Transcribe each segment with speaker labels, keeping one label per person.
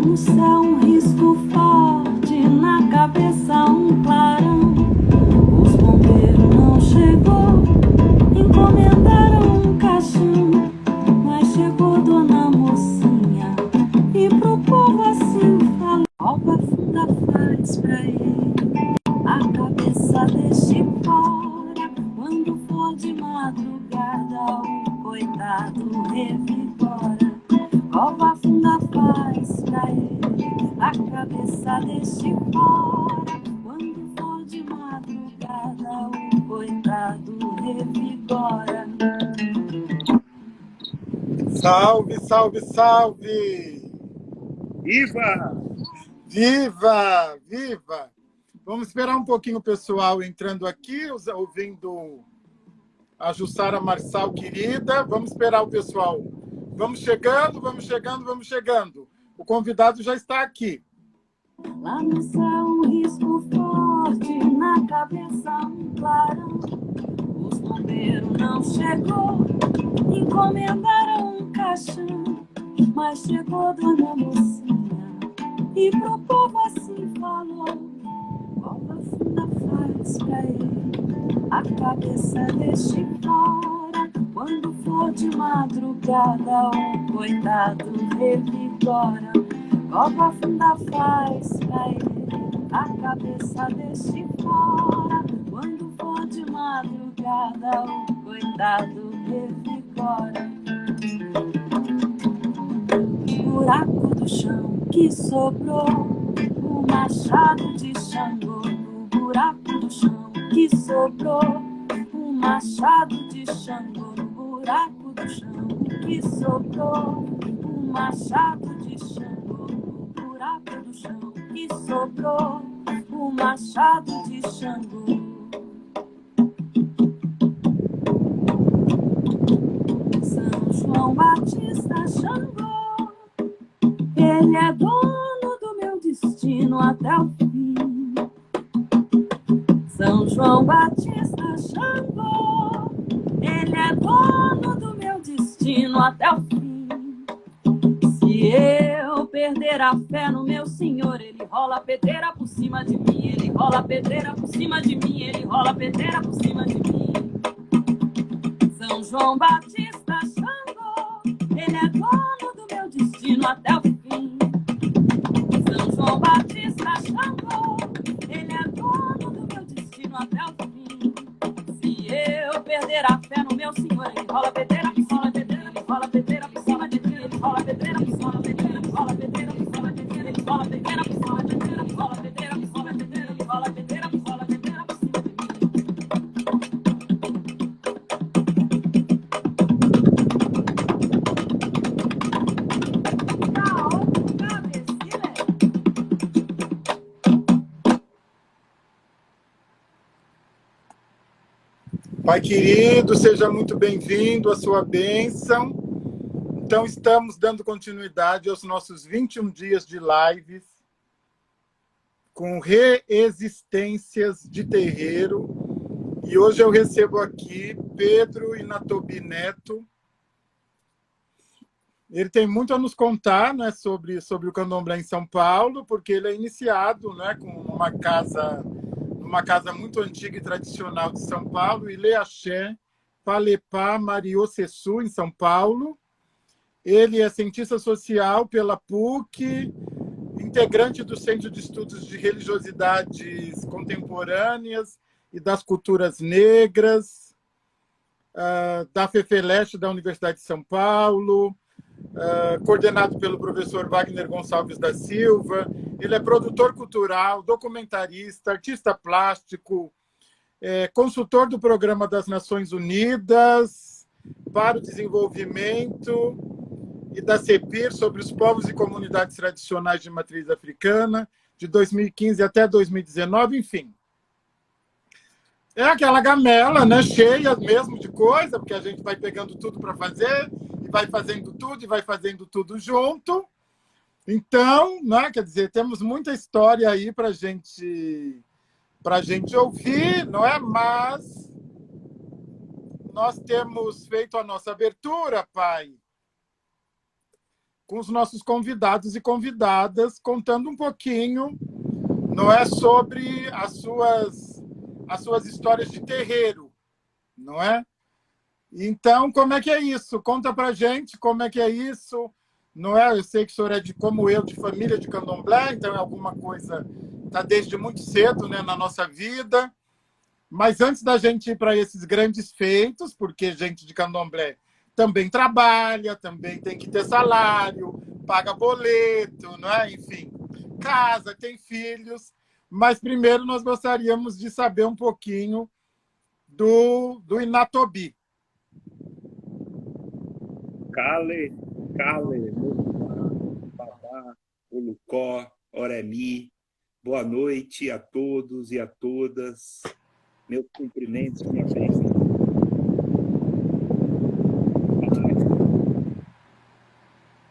Speaker 1: no céu um risco forte, na cabeça um clarão. Os bombeiros não chegou, encomendaram um caixão, mas chegou dona mocinha e pro povo assim falou: Alba funda faz pra ele, a cabeça deixe fora. Quando for de madrugada, o coitado revigora. Alba funda faz pra ele, a cabeça deixe fora. Quando for de madrugada, o coitado revigora.
Speaker 2: Salve, salve, salve!
Speaker 3: Viva!
Speaker 2: Viva, viva! Vamos esperar um pouquinho o pessoal entrando aqui, ouvindo a Jussara Marçal querida. Vamos esperar o pessoal. Vamos chegando, vamos chegando, vamos chegando. O convidado já está aqui.
Speaker 1: Lá no céu um risco forte, na cabeça um clarão. Os bombeiros não chegou, encomendaram um caixão, mas chegou dona mocinha e pro povo assim falou: Alba funda faz pra ele, a cabeça deixe fora. Quando for de madrugada, o coitado revigora. Alba funda faz pra ele, a cabeça deixe fora. Quando for de madrugada, o coitado revigora. Buraco do chão que sobrou, o machado de Xangô. No buraco do chão que sobrou, o machado de Xangô. No buraco do chão que sobrou, o machado de Xangô. No buraco do chão que sobrou, o machado de Xangô. São João Batista Xangô, ele é dono do meu destino até o fim. São João Batista Xangô, ele é dono do meu destino até o fim. Se eu perder a fé no meu Senhor, ele rola a pedreira por cima de mim. Ele rola a pedreira por cima de mim. Ele rola a pedreira por cima de mim. São João Batista Xangô, ele é dono do meu destino até o fim. São João Batista Xangô, ele é dono do meu destino até o fim. Se eu perder a fé no meu Senhor, ele rola a pedreira, ele rola a pedreira, ele rola a pedreira por cima de mim. Ele rola a pedreira, ele rola a pedreira, ele rola a pedreira, ele rola a pedreira, ele rola a pedreira, ele rola a pedreira, ele rola a pedreira, ele rola a pedreira, ele rola a pedreira, ele rola a pedreira por cima de mim.
Speaker 2: Pai querido, seja muito bem-vindo, a sua bênção. Então, estamos dando continuidade aos nossos 21 dias de lives com reexistências de terreiro. E hoje eu recebo aqui Pedro Inatobi Neto. Ele tem muito a nos contar, né, sobre o candomblé em São Paulo, porque ele é iniciado, né, com uma casa muito antiga e tradicional de São Paulo, Ilê Axé, Palepá, Mariocessu, em São Paulo. Ele é cientista social pela PUC, integrante do Centro de Estudos de Religiosidades Contemporâneas e das Culturas Negras, da FEFELESH da Universidade de São Paulo, coordenado pelo professor Wagner Gonçalves da Silva. Ele é produtor cultural, documentarista, artista plástico, consultor do Programa das Nações Unidas para o Desenvolvimento e da CEPIR sobre os povos e comunidades tradicionais de matriz africana, de 2015 até 2019, enfim. É aquela gamela, né, cheia mesmo de coisa, porque a gente vai pegando tudo para fazer, e vai fazendo tudo junto. Então, né, quer dizer, temos muita história aí para gente ouvir, não é? Mas nós temos feito a nossa abertura, pai. com os nossos convidados e convidadas, contando um pouquinho, não é, sobre as suas histórias de terreiro, não é? Então, como é que é isso? Conta pra gente como é que é isso, não é? Eu sei que o senhor é como eu, de família de candomblé, então é alguma coisa, está desde muito cedo, né, na nossa vida. Mas antes da gente ir para esses grandes feitos, porque gente de candomblé também trabalha, também tem que ter salário, paga boleto, não é? Enfim, casa, tem filhos. Mas primeiro nós gostaríamos de saber um pouquinho do Inatobi.
Speaker 3: Kale, Kale, Mogumá, Babá, Olucó, Oremi. Boa noite a todos e a todas. Meus cumprimentos, minha bênção.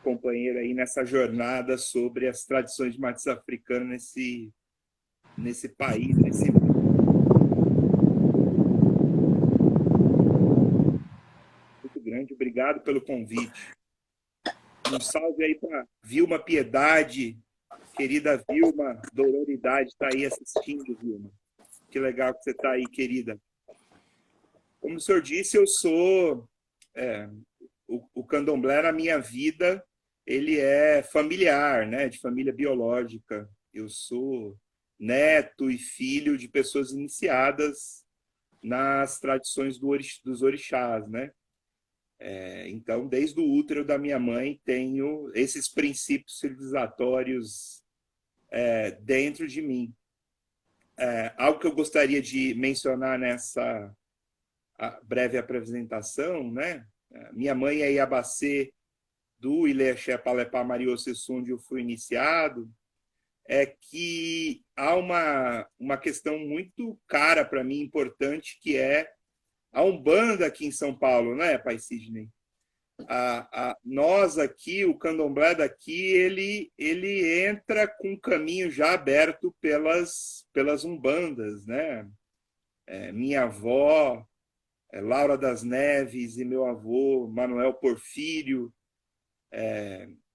Speaker 3: Companheiro aí nessa jornada sobre as tradições de matriz africana nesse país, nesse mundo. Muito grande, obrigado pelo convite. Um salve aí para Vilma Piedade, querida Vilma, Dororidade, está aí assistindo, Vilma. Que legal que você está aí, querida. Como o senhor disse, eu sou... o candomblé na minha vida, ele é familiar, né? De família biológica. Eu sou neto e filho de pessoas iniciadas nas tradições dos orixás, né? Então, desde o útero da minha mãe, tenho esses princípios civilizatórios dentro de mim. Algo que eu gostaria de mencionar nessa breve apresentação, né? Minha mãe é Iabacê do Ilexé Palepá Mariô Sessum, onde eu fui iniciado, é que há uma questão muito cara para mim, importante, que é a Umbanda aqui em São Paulo, né, Pai Sidney? Nós aqui, o candomblé daqui, ele entra com um caminho já aberto pelas umbandas, né? Minha avó, Laura das Neves, e meu avô, Manuel Porfírio,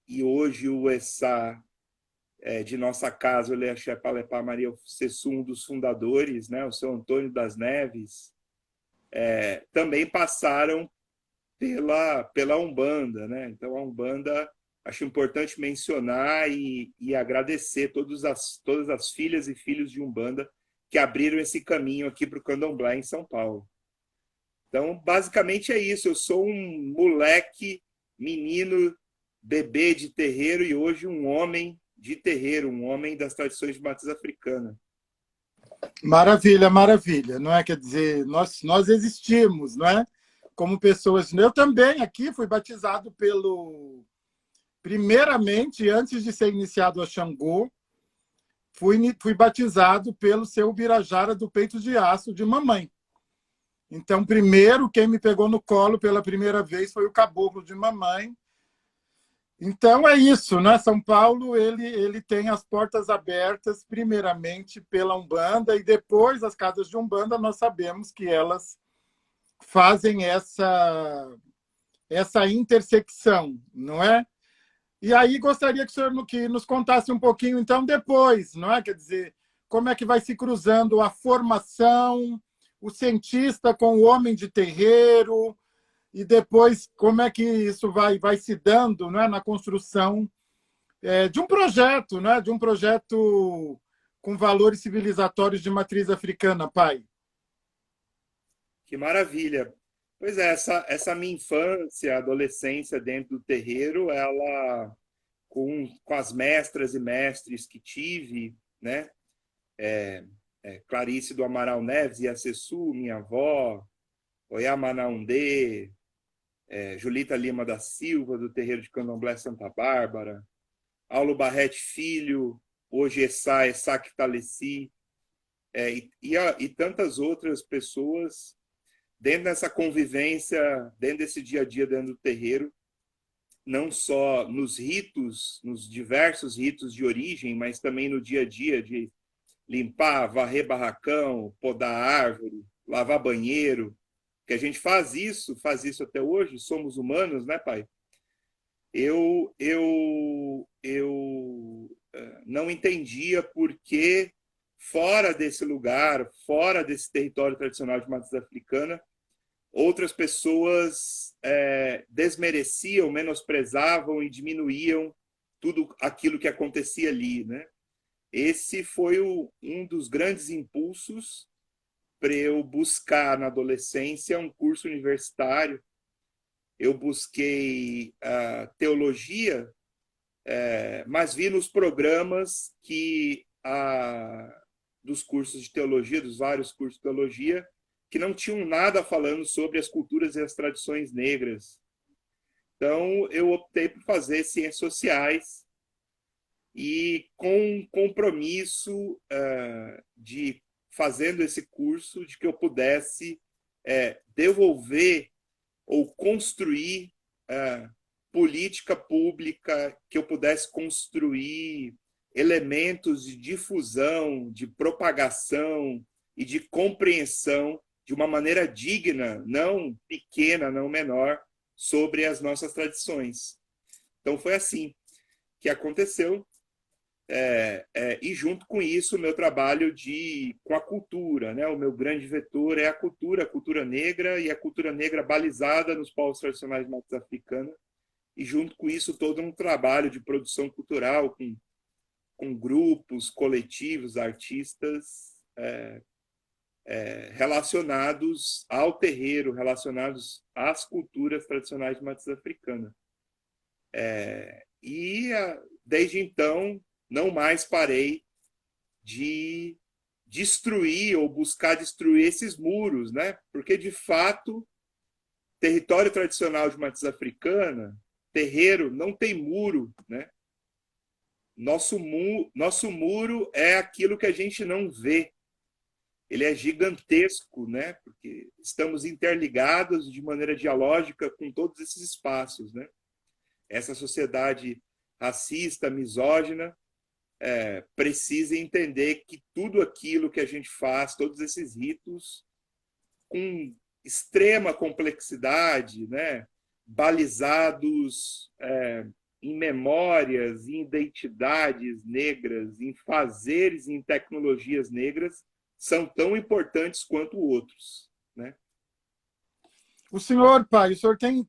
Speaker 3: e hoje o Essá de nossa casa, o Leaxé Palepá Maria Sessum, um dos fundadores, né? O seu Antônio das Neves, também passaram pela Umbanda, né? Então, a Umbanda, acho importante mencionar e agradecer todas as filhas e filhos de Umbanda que abriram esse caminho aqui para o candomblé em São Paulo. Então, basicamente é isso. Eu sou um moleque, menino, bebê de terreiro e hoje um homem de terreiro, um homem das tradições de matriz africana.
Speaker 2: Maravilha, maravilha. Não é? Quer dizer, nós existimos, não é? Como pessoas. Eu também aqui fui batizado primeiramente, antes de ser iniciado a Xangô, fui batizado pelo seu Ubirajara do Peito de Aço de mamãe. Então, primeiro, quem me pegou no colo pela primeira vez foi o caboclo de mamãe. Então, é isso, né? São Paulo, ele tem as portas abertas, primeiramente, pela Umbanda, e depois as casas de Umbanda, nós sabemos que elas fazem essa intersecção, não é? E aí gostaria que o senhor nos contasse um pouquinho, então, depois, não é? Quer dizer, como é que vai se cruzando a formação, o cientista com o homem de terreiro, e depois como é que isso vai se dando, não é? Na construção de um projeto, não é? De um projeto com valores civilizatórios de matriz africana, pai.
Speaker 3: Que maravilha! Pois é, essa minha infância, adolescência dentro do terreiro, ela, com as mestras e mestres que tive, né? Clarice do Amaral Neves e Acessu, minha avó, Oyamanaundê, Julita Lima da Silva, do terreiro de Candomblé Santa Bárbara, Aulo Barrete Filho, hoje Essá Quitalici, e tantas outras pessoas dentro dessa convivência, dentro desse dia a dia dentro do terreiro, não só nos ritos, nos diversos ritos de origem, mas também no dia a dia de limpar, varrer barracão, podar árvore, lavar banheiro, que a gente faz isso até hoje, somos humanos, né, pai? eu não entendia por que, fora desse lugar, fora desse território tradicional de matriz africana, outras pessoas desmereciam, menosprezavam e diminuíam tudo aquilo que acontecia ali, né? Esse foi um dos grandes impulsos para eu buscar na adolescência um curso universitário. Eu busquei teologia, mas vi nos programas que dos cursos de teologia, dos vários cursos de teologia, que não tinham nada falando sobre as culturas e as tradições negras. Então, eu optei por fazer ciências sociais e com um compromisso de fazendo esse curso, de que eu pudesse devolver ou construir política pública, que eu pudesse construir elementos de difusão, de propagação e de compreensão de uma maneira digna, não pequena, não menor, sobre as nossas tradições. Então foi assim que aconteceu. E junto com isso, o meu trabalho com a cultura, né? O meu grande vetor é a cultura negra, e a cultura negra balizada nos povos tradicionais de matriz africana, e junto com isso todo um trabalho de produção cultural com grupos, coletivos, artistas relacionados ao terreiro, relacionados às culturas tradicionais de matriz africana. Desde então, não mais parei de destruir ou buscar destruir esses muros, né? Porque, de fato, território tradicional de matriz africana, terreiro, não tem muro, né? Nosso muro é aquilo que a gente não vê. Ele é gigantesco, né? Porque estamos interligados de maneira dialógica com todos esses espaços, né? Essa sociedade racista, misógina, precisa entender que tudo aquilo que a gente faz, todos esses ritos, com extrema complexidade, né? Balizados em memórias, em identidades negras, em fazeres, em tecnologias negras, são tão importantes quanto outros, né?
Speaker 2: O senhor, pai, o senhor tem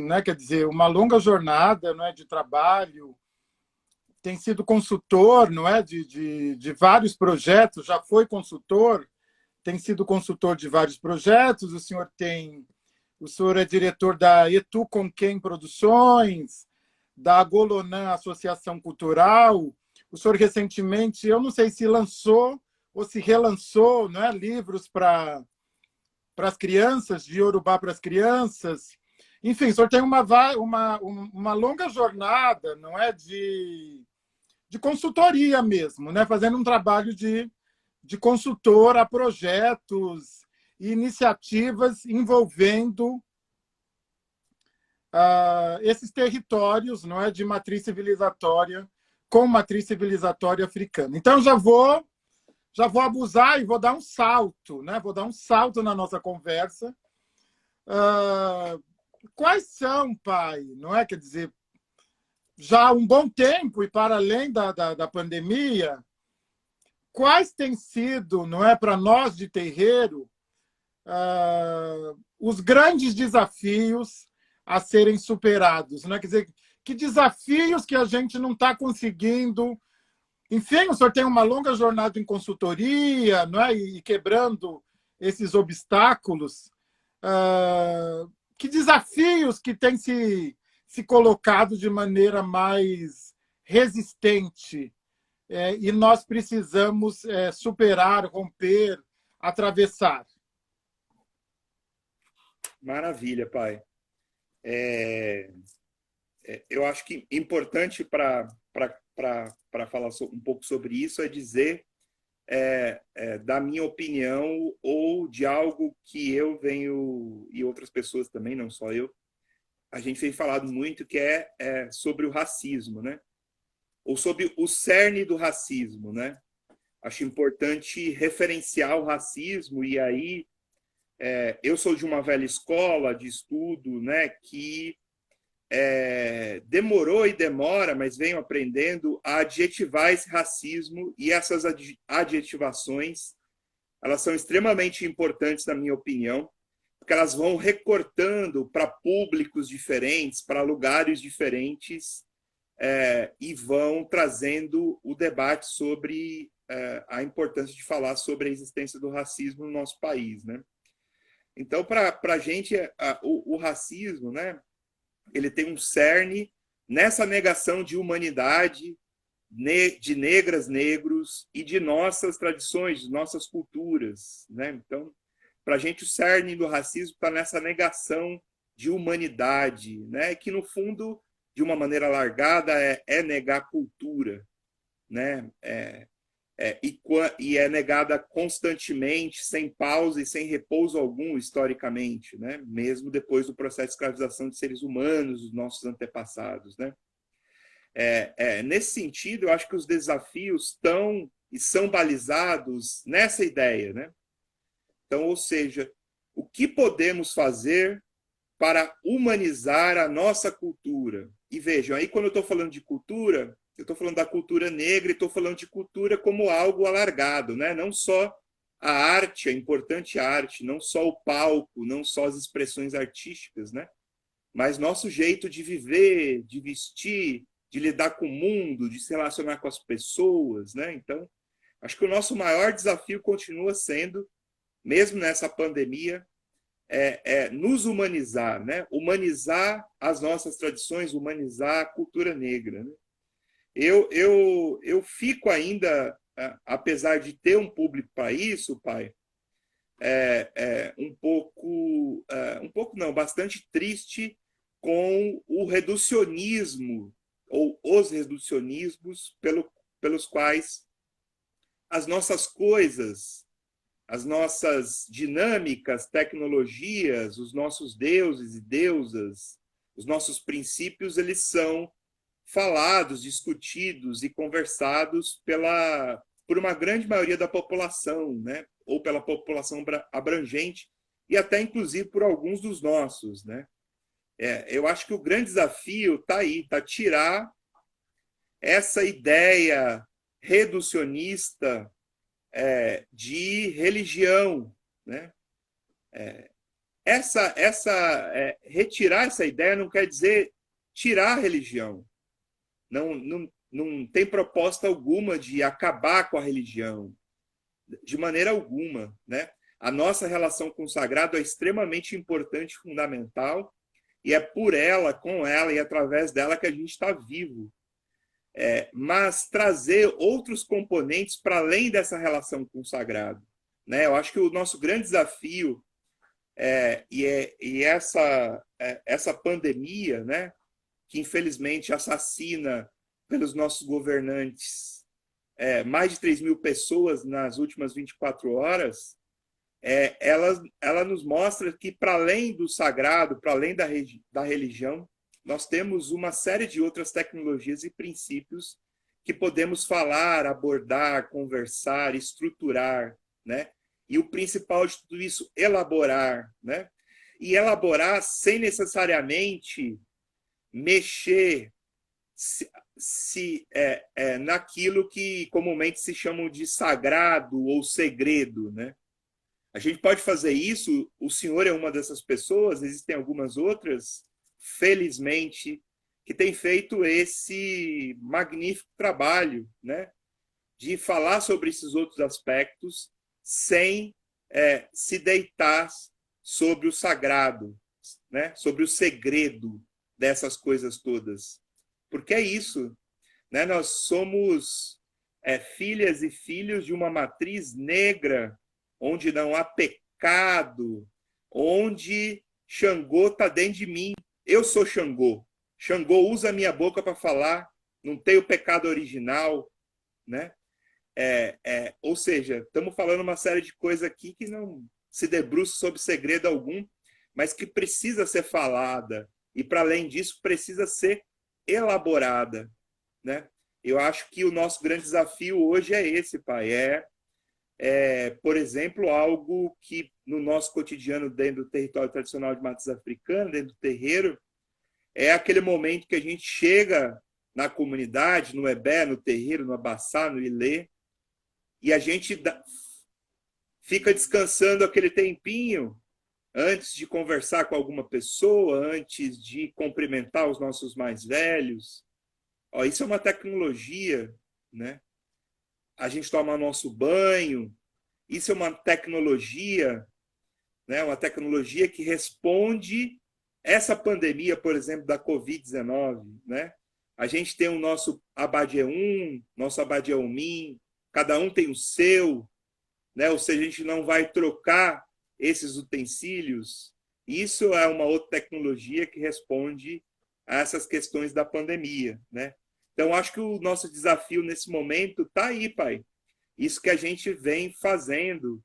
Speaker 2: né, quer dizer, uma longa jornada, não é, de trabalho, tem sido consultor, não é, de vários projetos, já foi consultor, tem sido consultor de vários projetos. O senhor é diretor da Etu Conquem Produções, da Agolonã Associação Cultural. O senhor recentemente, eu não sei se lançou ou se relançou, não é, livros para as crianças, de Iorubá para as crianças. Enfim, o senhor tem uma longa jornada, não é, de consultoria mesmo, né, fazendo um trabalho de consultor a projetos e iniciativas envolvendo esses territórios, não é, de matriz civilizatória, com matriz civilizatória africana. Então, já vou abusar e vou dar um salto, né? Vou dar um salto na nossa conversa. Quais são, pai, não é? Quer dizer, já há um bom tempo e para além da pandemia, quais têm sido, não é, para nós de terreiro, os grandes desafios a serem superados, não é? Quer dizer, que desafios que a gente não está conseguindo. Enfim, o senhor tem uma longa jornada em consultoria, não é? E quebrando esses obstáculos. Que desafios que têm se colocado de maneira mais resistente, e nós precisamos superar, romper, atravessar.
Speaker 3: Maravilha, pai. Eu acho que importante para falar um pouco sobre isso é dizer da minha opinião ou de algo que eu venho, e outras pessoas também, não só eu, a gente tem falado muito, que é sobre o racismo, né? Ou sobre o cerne do racismo, né? Acho importante referenciar o racismo, e aí eu sou de uma velha escola de estudo, né, que demorou e demora, mas venho aprendendo a adjetivar esse racismo, e essas adjetivações, elas são extremamente importantes, na minha opinião, porque elas vão recortando para públicos diferentes, para lugares diferentes, e vão trazendo o debate sobre a importância de falar sobre a existência do racismo no nosso país, né? Então, para a gente, o racismo, né, ele tem um cerne nessa negação de humanidade, de negras, negros e de nossas tradições, de nossas culturas, né? Então, para a gente, o cerne do racismo está nessa negação de humanidade, né? Que, no fundo, de uma maneira alargada, é negar cultura, né? E é negada constantemente, sem pausa e sem repouso algum, historicamente, né? Mesmo depois do processo de escravização de seres humanos, dos nossos antepassados, né? Nesse sentido, eu acho que os desafios estão e são balizados nessa ideia, né? Então, ou seja, o que podemos fazer para humanizar a nossa cultura? E vejam, aí quando eu estou falando de cultura, eu estou falando da cultura negra e estou falando de cultura como algo alargado, né? Não só a arte, a importante arte, não só o palco, não só as expressões artísticas, né? Mas nosso jeito de viver, de vestir, de lidar com o mundo, de se relacionar com as pessoas, né? Então, acho que o nosso maior desafio continua sendo, mesmo nessa pandemia, nos humanizar, né? Humanizar as nossas tradições, humanizar a cultura negra, né? Eu fico ainda, apesar de ter um público para isso, pai, bastante triste com o reducionismo ou os reducionismos pelos quais as nossas coisas, as nossas dinâmicas, tecnologias, os nossos deuses e deusas, os nossos princípios, eles são falados, discutidos e conversados por uma grande maioria da população, né? Ou pela população abrangente, e até inclusive por alguns dos nossos, né? Eu acho que o grande desafio está aí, está tirar essa ideia reducionista de religião, né? Retirar essa ideia não quer dizer tirar a religião. Não tem proposta alguma de acabar com a religião, de maneira alguma, né? A nossa relação com o sagrado é extremamente importante, fundamental, e é por ela, com ela e através dela que a gente está vivo. Mas trazer outros componentes para além dessa relação com o sagrado, né? Eu acho que o nosso grande desafio essa pandemia, né, que infelizmente assassina pelos nossos governantes mais de 3.000 pessoas nas últimas 24 horas, ela nos mostra que, para além do sagrado, para além da religião, nós temos uma série de outras tecnologias e princípios que podemos falar, abordar, conversar, estruturar, né? E o principal de tudo isso, elaborar, né? E elaborar sem necessariamente mexer naquilo que comumente se chamam de sagrado ou segredo, né? A gente pode fazer isso, o senhor é uma dessas pessoas, existem algumas outras, felizmente, que têm feito esse magnífico trabalho, né, de falar sobre esses outros aspectos sem se deitar sobre o sagrado, né, sobre o segredo dessas coisas todas. Porque é isso, né? Nós somos filhas e filhos de uma matriz negra, onde não há pecado, onde Xangô está dentro de mim. Eu sou Xangô. Xangô usa a minha boca para falar, não tem o pecado original, né? Ou seja, estamos falando uma série de coisas aqui que não se debruça sobre segredo algum, mas que precisa ser falada, e, para além disso, precisa ser elaborada, né? Eu acho que o nosso grande desafio hoje é esse, pai, por exemplo, algo que no nosso cotidiano dentro do território tradicional de matriz africana, dentro do terreiro, é aquele momento que a gente chega na comunidade, no Ebé, no terreiro, no Abaçá, no Ilê, e a gente fica descansando aquele tempinho antes de conversar com alguma pessoa, antes de cumprimentar os nossos mais velhos. Ó, isso é uma tecnologia, né? A gente toma nosso banho, isso é uma tecnologia, né? Uma tecnologia que responde essa pandemia, por exemplo, da Covid-19, né? A gente tem o nosso Abadié-Um, nosso Abadié-Umim, cada um tem o seu, né? Ou seja, a gente não vai trocar esses utensílios. Isso é uma outra tecnologia que responde a essas questões da pandemia, né? Então, acho que o nosso desafio nesse momento está aí, pai. Isso que a gente vem fazendo,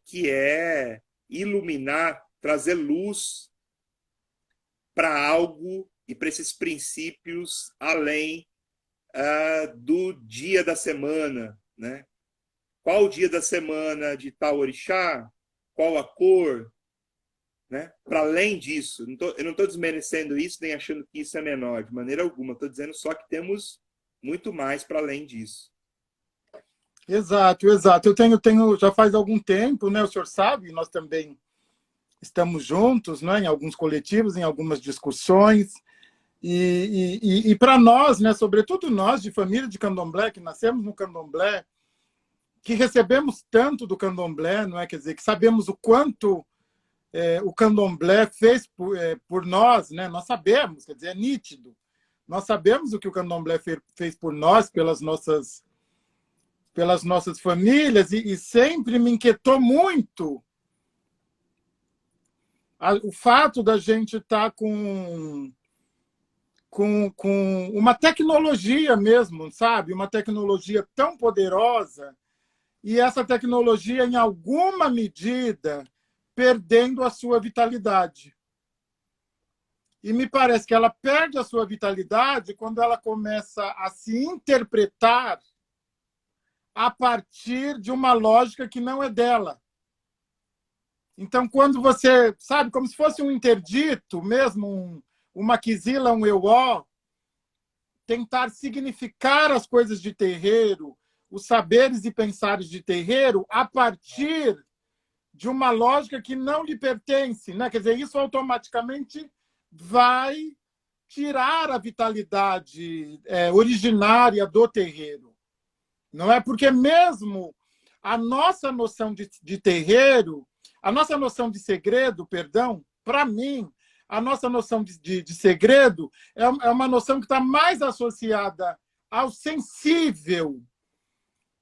Speaker 3: que é iluminar, trazer luz para algo e para esses princípios além do dia da semana, né? Qual o dia da semana de tal orixá? Qual a cor? Né? Para além disso, eu não estou desmerecendo isso nem achando que isso é menor, de maneira alguma. Estou dizendo só que temos muito mais para além disso.
Speaker 2: Exato, exato. Eu tenho já faz algum tempo, né? O senhor sabe, nós também estamos juntos, né? Em alguns coletivos, em algumas discussões. E para nós, né? Sobretudo nós de família de candomblé, que nascemos no candomblé, que recebemos tanto do candomblé, não é? Quer dizer, que sabemos o quanto o candomblé fez por nós, né? Nós sabemos, quer dizer, é nítido. Nós sabemos o que o candomblé fez por nós, pelas nossas famílias, e sempre me inquietou muito o fato da gente estar com uma tecnologia mesmo, sabe? Uma tecnologia tão poderosa, e essa tecnologia, em alguma medida, perdendo a sua vitalidade. E me parece que ela perde a sua vitalidade quando ela começa a se interpretar a partir de uma lógica que não é dela. Então, quando você, sabe, como se fosse um interdito, mesmo uma quisila, um euó, tentar significar as coisas de terreiro, os saberes e pensares de terreiro, a partir de uma lógica que não lhe pertence, né? Quer dizer, isso automaticamente vai tirar a vitalidade originária do terreiro. Não é? Porque mesmo a nossa noção de terreiro, a nossa noção de segredo, perdão, para mim, a nossa noção de segredo é uma noção que está mais associada ao sensível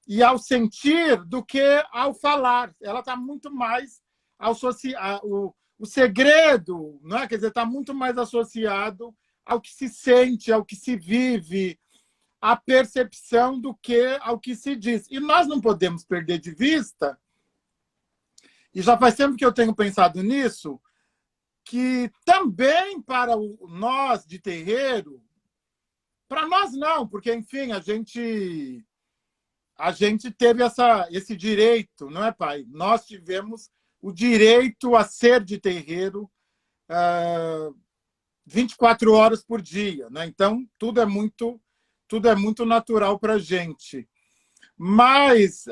Speaker 2: e ao sentir do que ao falar. Ela está muito mais o segredo, não é? Quer dizer, está muito mais associado ao que se sente, ao que se vive, à percepção do que ao que se diz. E nós não podemos perder de vista, e já faz tempo que eu tenho pensado nisso, que também para nós de terreiro, para nós não, porque, enfim, a gente teve esse direito, não é, pai? Nós tivemos o direito a ser de terreiro 24 horas por dia, né? Então, tudo é muito natural para a gente. Mas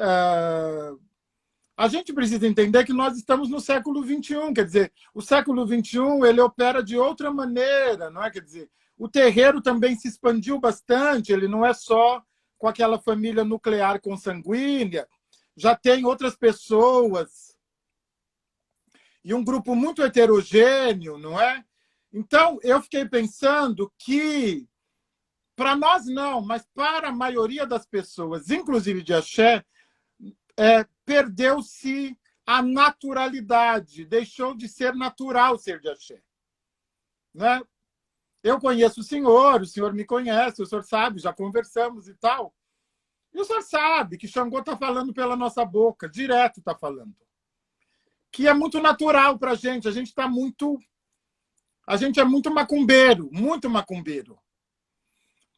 Speaker 2: a gente precisa entender que nós estamos no século XXI, quer dizer, o século XXI ele opera de outra maneira, não é? Quer dizer, o terreiro também se expandiu bastante, ele não é só com aquela família nuclear consanguínea, já tem outras pessoas e um grupo muito heterogêneo, não é? Então, eu fiquei pensando que, para nós não, mas para a maioria das pessoas, inclusive de axé, perdeu-se a naturalidade, deixou de ser natural ser de axé. Né? Eu conheço o senhor me conhece, o senhor sabe, já conversamos e tal. E o senhor sabe que Xangô está falando pela nossa boca, direto está falando. Que é muito natural para a gente está muito... A gente é muito macumbeiro, muito macumbeiro.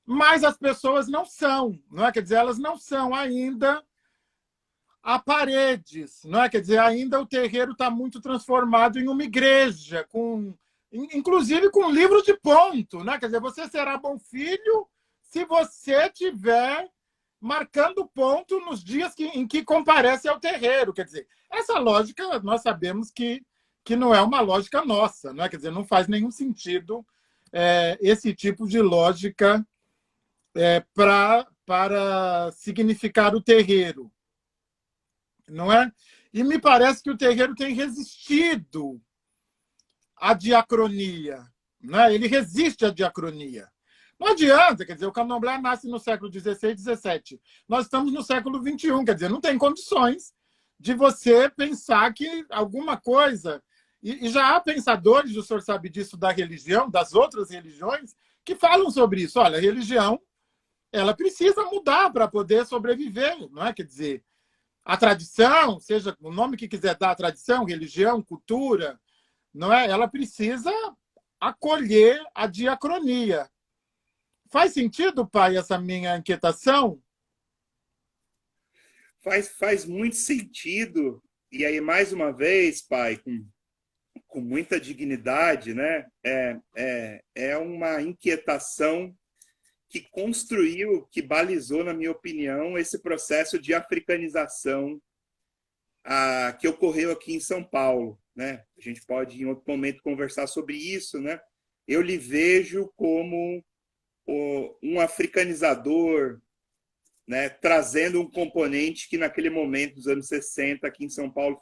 Speaker 2: Mas as pessoas não são, não é? Quer dizer, elas não são ainda a paredes, não é? Quer dizer, ainda o terreiro está muito transformado em uma igreja, com inclusive com livro de ponto, né? Quer dizer, você será bom filho se você tiver marcando ponto nos dias em que comparece ao terreiro. Quer dizer, essa lógica nós sabemos que não é uma lógica nossa, não é? Quer dizer, não faz nenhum sentido esse tipo de lógica para significar o terreiro, não é? E me parece que o terreiro tem resistido à diacronia, né? Ele resiste à diacronia. Não adianta, quer dizer, o candomblé nasce no século XVI e XVII. Nós estamos no século XXI, quer dizer, não tem condições de você pensar que alguma coisa... E já há pensadores, o senhor sabe disso, da religião, das outras religiões, que falam sobre isso. Olha, a religião ela precisa mudar para poder sobreviver, não é? Quer dizer, a tradição, seja o nome que quiser dar, tradição, religião, cultura, não é? Ela precisa acolher a diacronia. Faz sentido, pai, essa minha inquietação?
Speaker 3: Faz muito sentido. E aí, mais uma vez, pai, com muita dignidade, né? É uma inquietação que construiu, que balizou, na minha opinião, esse processo de africanização que ocorreu aqui em São Paulo, né? A gente pode, em outro momento, conversar sobre isso, né? Eu lhe vejo como um africanizador, né? Trazendo um componente que, naquele momento, dos anos 60, aqui em São Paulo,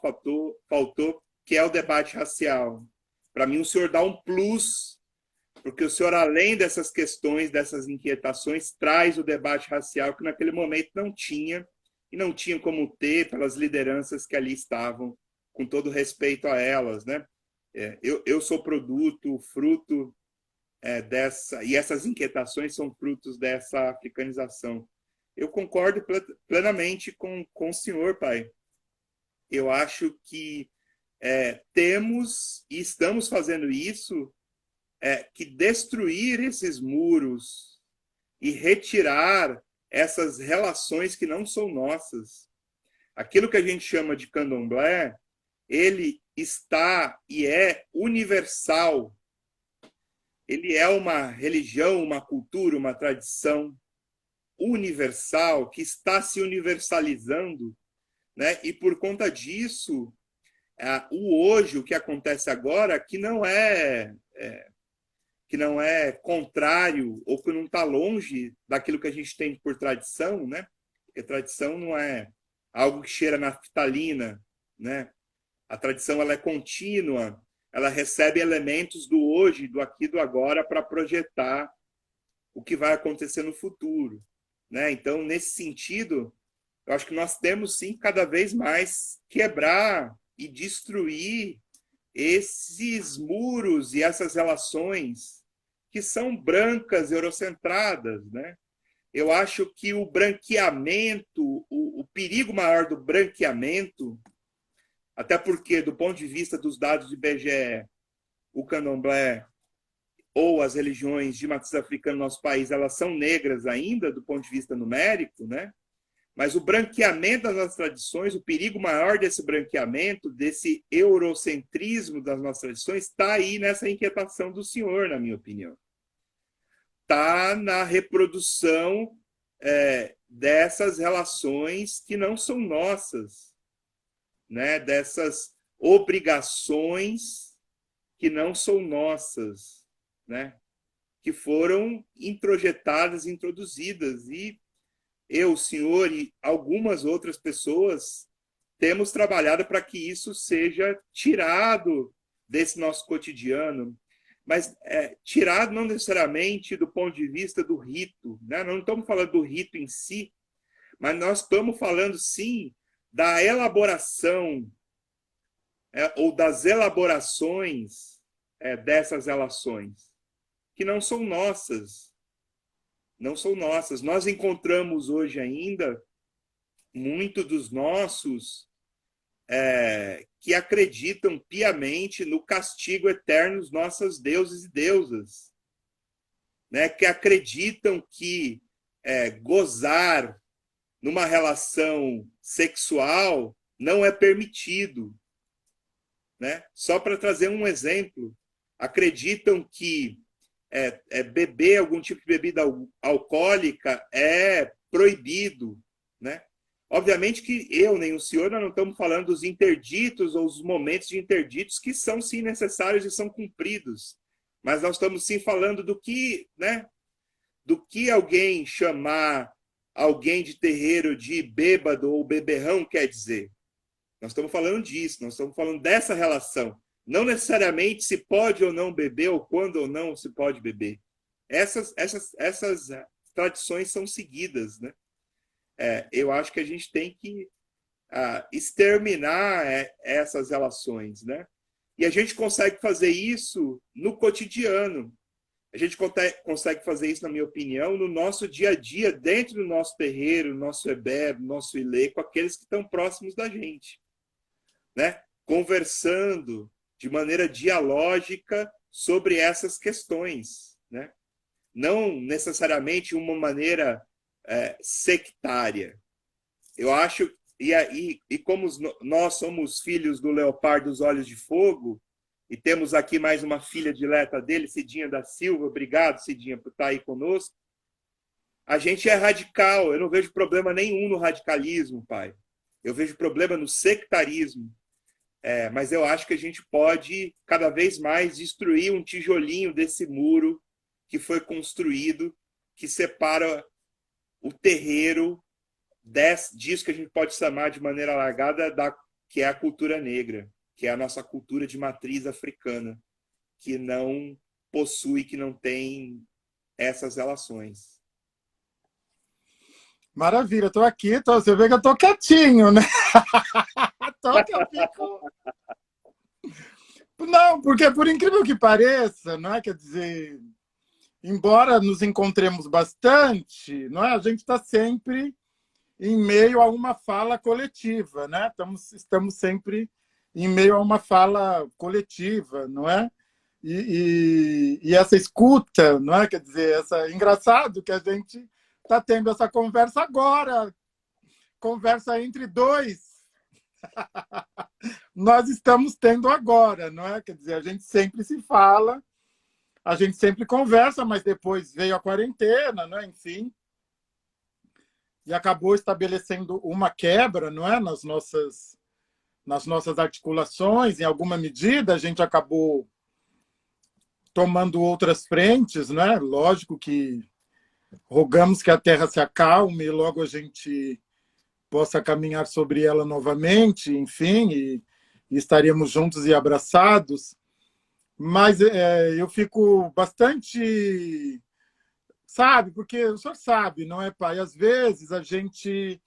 Speaker 3: faltou, que é o debate racial. Para mim, o senhor dá um plus, porque o senhor, além dessas questões, dessas inquietações, traz o debate racial que naquele momento não tinha, e não tinha como ter pelas lideranças que ali estavam, com todo respeito a elas, né? Eu sou fruto dessa, e essas inquietações são frutos dessa africanização. Eu concordo plenamente com o senhor, pai. Eu acho que temos, e estamos fazendo isso, que destruir esses muros e retirar essas relações que não são nossas. Aquilo que a gente chama de candomblé, ele está e é universal. Ele é uma religião, uma cultura, uma tradição universal que está se universalizando, né? E por conta disso, o que acontece agora, que não é contrário ou que não está longe daquilo que a gente tem por tradição, né? Porque tradição não é algo que cheira naftalina, né? A tradição ela é contínua, ela recebe elementos do hoje, do aqui, do agora, para projetar o que vai acontecer no futuro, né? Então, nesse sentido, eu acho que nós temos sim cada vez mais quebrar e destruir esses muros e essas relações que são brancas, eurocentradas, né? Eu acho que o branqueamento, o perigo maior do branqueamento, até porque, do ponto de vista dos dados do IBGE, o candomblé ou as religiões de matriz africana no nosso país, elas são negras ainda, do ponto de vista numérico, né? Mas o branqueamento das nossas tradições, o perigo maior desse branqueamento, desse eurocentrismo das nossas tradições, está aí nessa inquietação do senhor, na minha opinião. Está na reprodução dessas relações que não são nossas, né? Dessas obrigações que não são nossas, né? Que foram introjetadas, introduzidas. E eu, o senhor e algumas outras pessoas temos trabalhado para que isso seja tirado desse nosso cotidiano, mas tirado não necessariamente do ponto de vista do rito, né? Não estamos falando do rito em si, mas nós estamos falando, sim, da elaboração ou das elaborações dessas relações, que não são nossas. Não são nossas. Nós encontramos hoje ainda muito dos nossos que acreditam piamente no castigo eterno dos nossos deuses e deusas, né? Que acreditam que gozar numa relação sexual não é permitido, né? Só para trazer um exemplo, acreditam que beber algum tipo de bebida alcoólica é proibido, né? Obviamente que eu nem o senhor não estamos falando dos interditos ou os momentos de interditos que são sim necessários e são cumpridos, mas nós estamos sim falando do que, né? Do que alguém chamar alguém de terreiro de bêbado ou beberrão quer dizer. Nós estamos falando disso, nós estamos falando dessa relação. Não necessariamente se pode ou não beber, ou quando ou não se pode beber. Essas tradições são seguidas, né? Eu acho que a gente tem que exterminar essas relações, né? E a gente consegue fazer isso no cotidiano. A gente consegue fazer isso, na minha opinião, no nosso dia a dia, dentro do nosso terreiro, no nosso ebé, no nosso ilê, com aqueles que estão próximos da gente, né? Conversando de maneira dialógica sobre essas questões, né? Não necessariamente uma maneira sectária. Eu acho, e como nós somos filhos do Leopardo dos Olhos de Fogo, e temos aqui mais uma filha dileta dele, Cidinha da Silva, obrigado, Cidinha, por estar aí conosco, a gente é radical, eu não vejo problema nenhum no radicalismo, pai. Eu vejo problema no sectarismo. Mas eu acho que a gente pode, cada vez mais, destruir um tijolinho desse muro que foi construído, que separa o terreiro disso que a gente pode chamar de maneira alargada, que é a cultura negra, que é a nossa cultura de matriz africana, que não possui, que não tem essas relações.
Speaker 2: Maravilha, estou aqui, você vê que eu estou quietinho, né? Que eu fico... Não, porque por incrível que pareça, não é? Quer dizer, embora nos encontremos bastante, não é? A gente está sempre em meio a uma fala coletiva, né? Estamos sempre em meio a uma fala coletiva, não é? E essa escuta, não é? Quer dizer, engraçado que a gente está tendo essa conversa agora, conversa entre dois. Nós estamos tendo agora, não é? Quer dizer, a gente sempre se fala, a gente sempre conversa, mas depois veio a quarentena, não é? Enfim, e acabou estabelecendo uma quebra, não é? Nas nossas articulações, em alguma medida, a gente acabou tomando outras frentes, né? Lógico que rogamos que a Terra se acalme e logo a gente possa caminhar sobre ela novamente, enfim, e estaremos juntos e abraçados. Mas eu fico bastante, sabe, porque o senhor sabe, não é, pai? Às vezes a gente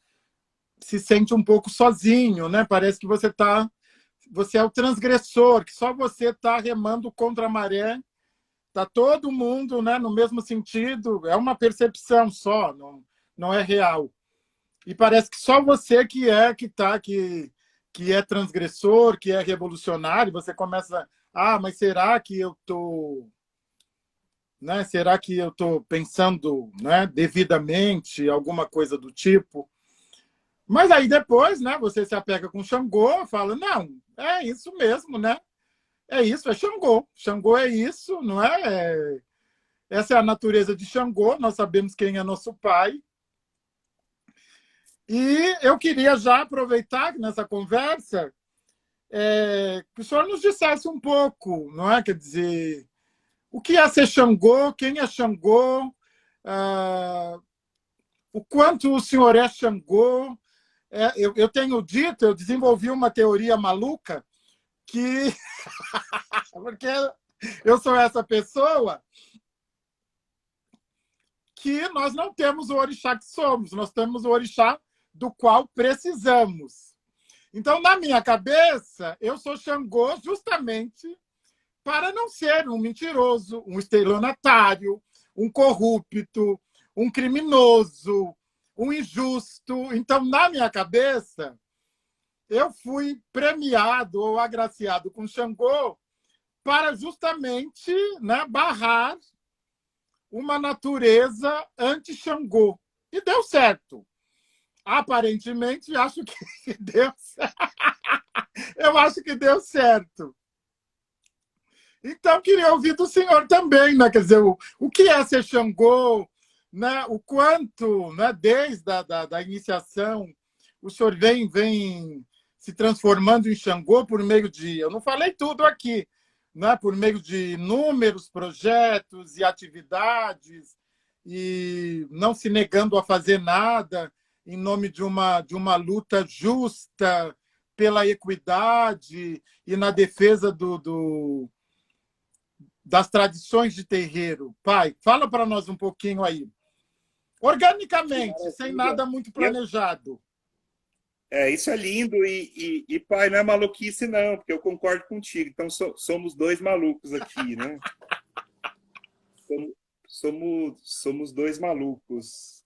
Speaker 2: se sente um pouco sozinho, né? Parece que você é o transgressor, que só você está remando contra a maré. Está todo mundo, né, no mesmo sentido, é uma percepção só, não é real. E parece que só você que é transgressor, que é revolucionário, você começa, mas será que eu estou, né? Será que eu estou pensando, né, devidamente, alguma coisa do tipo? Mas aí depois, né, você se apega com Xangô, fala, não, é isso mesmo, né? É isso, é Xangô. Xangô é isso, não é? Essa é a natureza de Xangô, nós sabemos quem é nosso pai. E eu queria já aproveitar nessa conversa que o senhor nos dissesse um pouco, não é? Quer dizer, o que é ser Xangô, quem é Xangô, o quanto o senhor é Xangô. Eu tenho dito, eu desenvolvi uma teoria maluca que... porque eu sou essa pessoa que nós não temos o orixá que somos, nós temos o orixá do qual precisamos. Então, na minha cabeça, eu sou Xangô justamente para não ser um mentiroso, um estelionatário, um corrupto, um criminoso, um injusto. Então, na minha cabeça, eu fui premiado ou agraciado com Xangô para justamente, né, barrar uma natureza anti-Xangô. E deu certo. Aparentemente, acho que deu certo. Eu acho que deu certo. Então, queria ouvir do senhor também, né? Quer dizer, o que é ser Xangô, né? O quanto, né? Desde da iniciação, o senhor vem se transformando em Xangô por meio de... Eu não falei tudo aqui, né? Por meio de inúmeros projetos e atividades, e não se negando a fazer nada em nome de uma luta justa pela equidade e na defesa das tradições de terreiro. Pai, fala para nós um pouquinho aí. Organicamente, sem nada muito planejado.
Speaker 3: Isso é lindo pai, não é maluquice não, porque eu concordo contigo. Então somos dois malucos aqui, né? Somos dois malucos.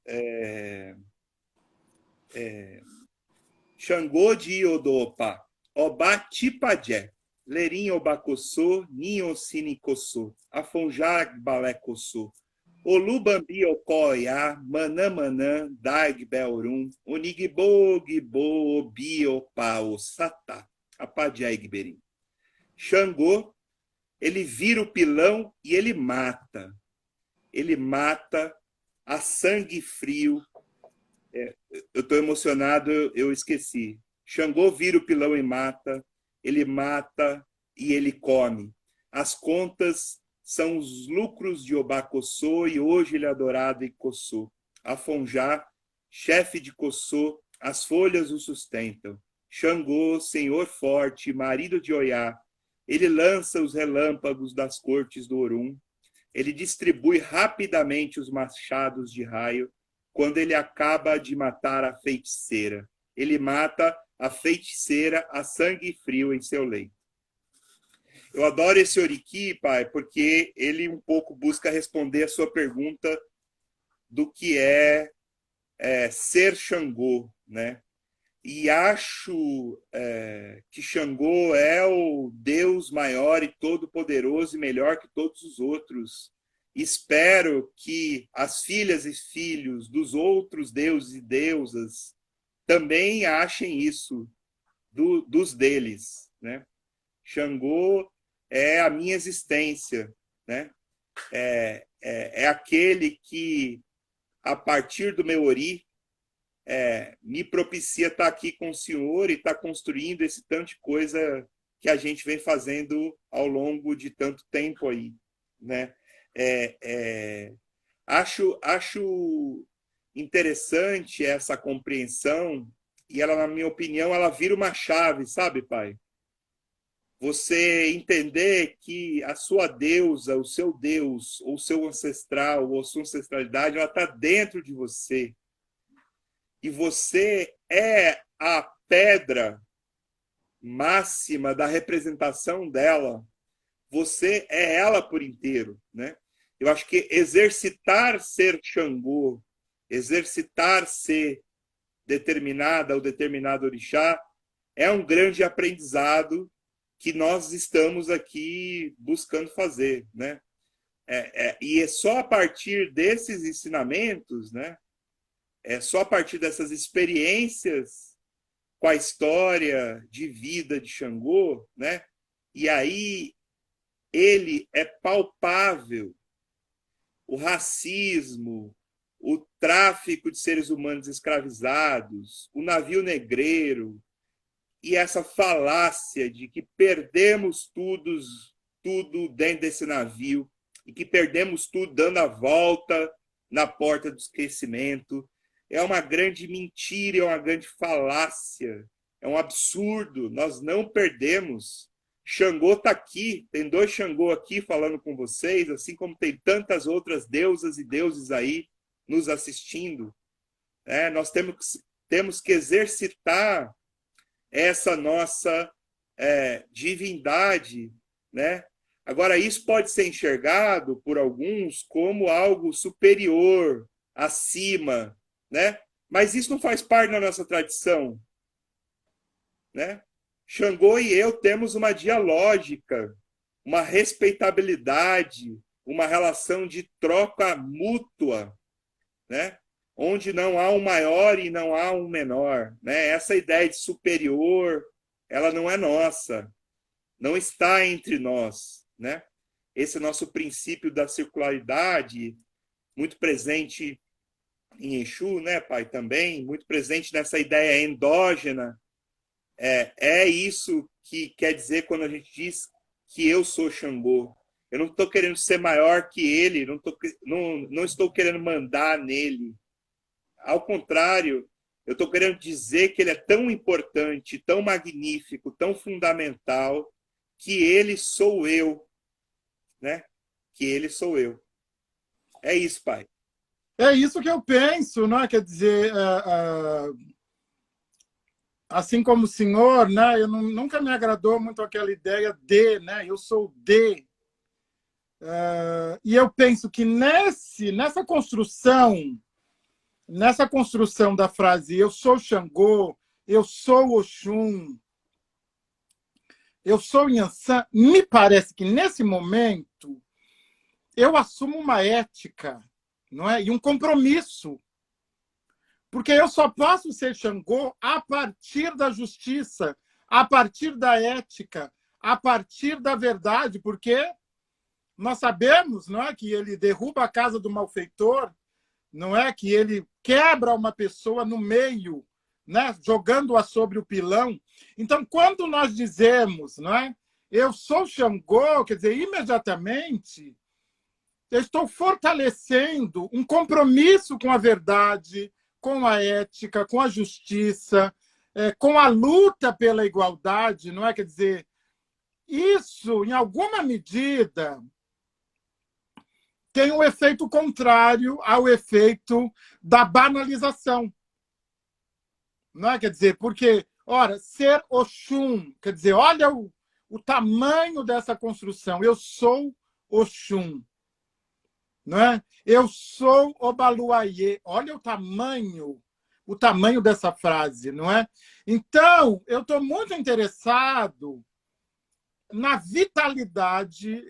Speaker 3: Xangô de Iodopa, Obá Tipajé, Lerim Obacossô, Ninho Sinicossô, Afonjá Balecossô, Olubambi Ocoiá, Manã, Dag Belrum, Onigbo, Gibo, Obi, Opa, Osatá, Apadjá Igberim. Xangô, ele vira o pilão e ele mata. Ele mata a sangue frio. Eu estou emocionado, eu esqueci. Xangô vira o pilão e mata, ele mata e ele come. As contas são os lucros de Obacossô e hoje ele é adorado em Cossô. Afonjá, chefe de Cossô, as folhas o sustentam. Xangô, senhor forte, marido de Oiá, ele lança os relâmpagos das cortes do Orum. Ele distribui rapidamente os machados de raio quando ele acaba de matar a feiticeira. Ele mata a feiticeira a sangue frio em seu leito. Eu adoro esse Oriki, pai, porque ele um pouco busca responder a sua pergunta do que é ser Xangô, né? E acho que Xangô é o Deus maior e todo-poderoso e melhor que todos os outros. Espero que as filhas e filhos dos outros deuses e deusas também achem isso dos deles, né? Xangô é a minha existência, né? É aquele que, a partir do meu Ori, me propicia estar aqui com o senhor e estar construindo esse tanto de coisa que a gente vem fazendo ao longo de tanto tempo aí, né? Acho interessante essa compreensão e ela, na minha opinião, ela vira uma chave, sabe, pai? Você entender que a sua deusa, o seu Deus, ou o seu ancestral, ou a sua ancestralidade, ela está dentro de você. E você é a pedra máxima da representação dela. Você é ela por inteiro, né? Eu acho que exercitar ser Xangô, exercitar ser determinada ou determinado orixá, é um grande aprendizado que nós estamos aqui buscando fazer, né? E é só a partir desses ensinamentos, né? É só a partir dessas experiências com a história de vida de Xangô, né? E aí ele é palpável. O racismo, o tráfico de seres humanos escravizados, o navio negreiro, e essa falácia de que perdemos tudo dentro desse navio e que perdemos tudo dando a volta na porta do esquecimento. É uma grande mentira, é uma grande falácia, é um absurdo. Nós não perdemos. Xangô está aqui, tem 2 Xangô aqui falando com vocês, assim como tem tantas outras deusas e deuses aí nos assistindo. Nós temos que exercitar essa nossa divindade, né? Agora, isso pode ser enxergado por alguns como algo superior, acima, né? Mas isso não faz parte da nossa tradição, né? Xangô e eu temos uma dialógica, uma respeitabilidade, uma relação de troca mútua, né? Onde não há um maior e não há um menor, né? Essa ideia de superior, ela não é nossa, não está entre nós, né? Esse nosso princípio da circularidade, muito presente em Exu, né, pai, também, muito presente nessa ideia endógena. É isso que quer dizer quando a gente diz que eu sou Xangô. Eu não estou querendo ser maior que ele, não estou querendo mandar nele. Ao contrário, eu estou querendo dizer que ele é tão importante, tão magnífico, tão fundamental, que ele sou eu, né? Que ele sou eu. É isso, pai.
Speaker 2: É isso que eu penso, né? Quer dizer, assim como o senhor, né? Nunca me agradou muito aquela ideia de, né? Eu sou de. E eu penso que nessa construção da frase eu sou Xangô, eu sou Oxum, eu sou Inhansã, me parece que nesse momento eu assumo uma ética, não é? E um compromisso. Porque eu só posso ser Xangô a partir da justiça, a partir da ética, a partir da verdade, porque nós sabemos, não é, que ele derruba a casa do malfeitor, não é, que ele quebra uma pessoa no meio, né, jogando-a sobre o pilão. Então, quando nós dizemos, não é, eu sou Xangô, quer dizer, imediatamente eu estou fortalecendo um compromisso com a verdade, com a ética, com a justiça, com a luta pela igualdade, não é? Quer dizer, isso, em alguma medida, tem um efeito contrário ao efeito da banalização. Não é? Quer dizer, porque, ora, ser Oxum, quer dizer, olha o tamanho dessa construção. Eu sou Oxum. Não é? Eu sou Obaluayê. Olha o tamanho dessa frase, não é? Então, eu estou muito interessado na vitalidade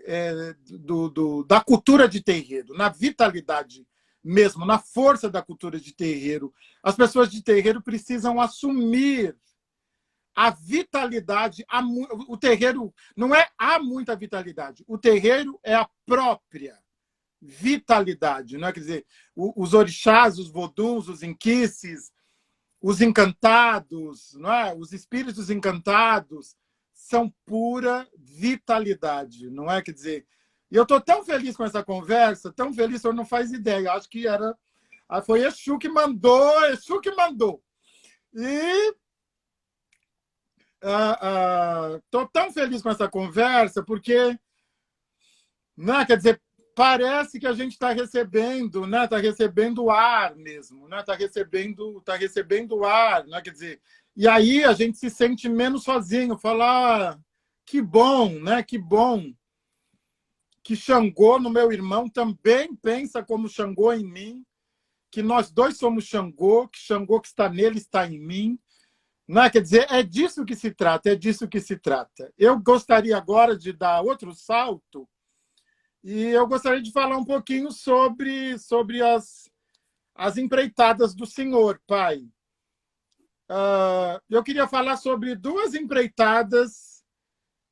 Speaker 2: da cultura de terreiro, na vitalidade mesmo, na força da cultura de terreiro. As pessoas de terreiro precisam assumir a vitalidade. O terreiro não é há muita vitalidade, o terreiro é a própria vitalidade, não é? Quer dizer, os orixás, os voduns, os inquices, os encantados, não é? Os espíritos encantados são pura vitalidade, não é? Quer dizer, e eu estou tão feliz com essa conversa, tão feliz, o senhor não faz ideia. Acho que foi Exu que mandou, Exu que mandou. E estou tão feliz com essa conversa porque, não é? Quer dizer, parece que a gente está recebendo, né? Está recebendo ar mesmo, né? Está recebendo ar, né? Quer dizer, e aí a gente se sente menos sozinho, falar que bom, né? Que bom que Xangô no meu irmão também pensa como Xangô em mim, que nós dois somos Xangô, que Xangô que está nele está em mim, né? Quer dizer, é disso que se trata, é disso que se trata. Eu gostaria agora de dar outro salto. E eu gostaria de falar um pouquinho sobre as empreitadas do senhor, pai. Eu queria falar sobre duas empreitadas